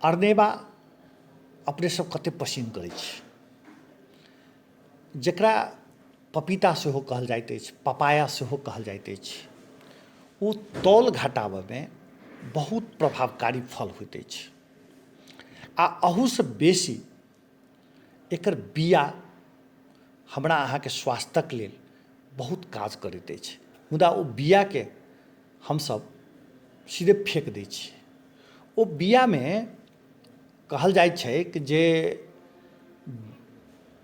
अरनेबा अपने सब कते पसिन करै छी, जकरा पपीता सेहो कहल जाइत अछि, पपाया सेहो कहल जाइत अछि। ओ तौल घटाबैमे बहुत प्रभावकारी फल होइत अछि आ अहूसँ बेसी एकर बिया हमरा अहाँके स्वास्थ्यक लेल बहुत काज करैत अछि, मुदा ओ बियाके हमसब सीधे फेंक दै छी। ओ बियामे कहल जाइत छै कि जे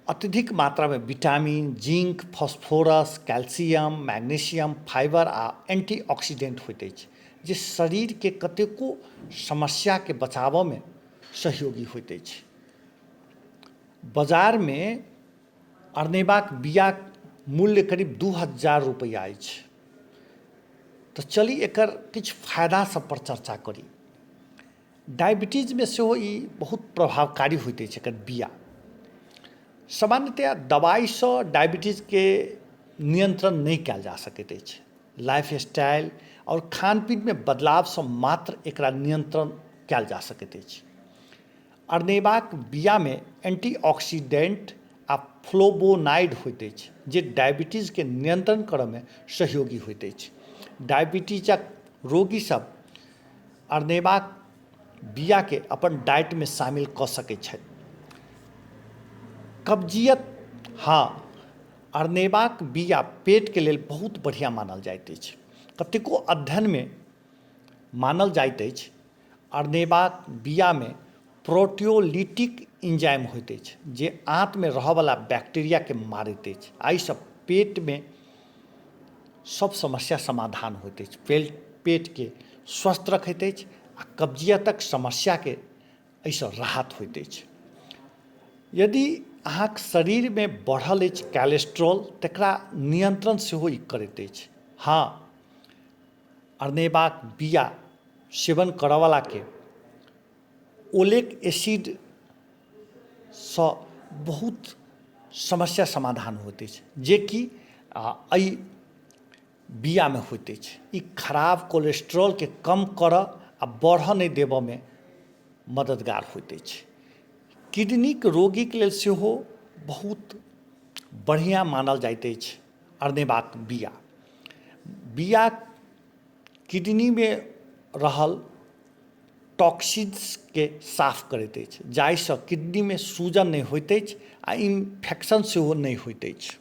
अत्यधिक मात्रामे vitamin, zinc, phosphorus, calcium, magnesium, fibre आ एंटीऑक्सीडेंट होइत अछि, जे शरीरके कतेको समस्याके बचाबऽमे सहयोगी होइत अछि। बाजारमे अरनेबाक बियाक मूल्य करीब 2000 रुपैआ अछि। तऽ चली एकर किछु फायदा सब पर चर्चा करी। डायबिटीजमे सेहो ई बहुत प्रभावकारी होइत अछि एकर बिया। सामान्यतया दवाइसँ डायबिटीजके नियंत्रण नहीं कयल जा सकैत अछि। लाइफ स्टाइल और खान पीनमे बदलावसँ मात्र एकरा नियंत्रण कयल जा सकैत अछि। अरनेबाक बियामे एंटीऑक्सीडेंट आ फ्लोवोनाइड होइत अछि, जे डायबिटीजके नियंत्रण करऽमे सहयोगी होइत अछि। डायबिटीजक रोगी सब अरनेबाक बियाके अपन डाइटमे शामिल कऽ सकैत छथि। कब्जियत, हाँ, अरनेबाक बिया पेटके लेल बहुत बढ़िआँ मानल जाइत अछि। कतेको अध्ययनमे मानल जाइत अछि अरनेबाक बियामे प्रोटियोलिटिक एंजाइम होइत अछि, जे आंतमे रहऽवला बैक्टीरियाके मारैत अछि। एहिसँ पेटमे सब समस्या समाधान होइत अछि, पेटके स्वस्थ रखैत अछि आ कब्जियतक समस्याके एहिसँ राहत होइत अछि। यदि अहाँक शरीरमे बढ़ल अछि कोलेस्ट्रॉल, तकरा नियंत्रण सेहो ई करैत अछि। हाँ, अरनेबाक बिया सेवन करऽवलाके ओलेक एसिडसँ बहुत समस्या समाधान होइत अछि, जेकि एहि बियामे होइत अछि। ई खराब कोलेस्ट्रॉलके कम करऽ आ बढ़ऽ नहि देबऽमे मददगार होइत अछि। किडनीक रोगीके लेल सेहो बहुत बढ़िआँ मानल जाइत अछि अरनेबाक बिया। बिया किडनीमे रहल टॉक्सिन्सके साफ करैत अछि, जाहिसँ किडनीमे सूजन नहि होइत अछि आ इन्फेक्शन सेहो नहि होइत अछि।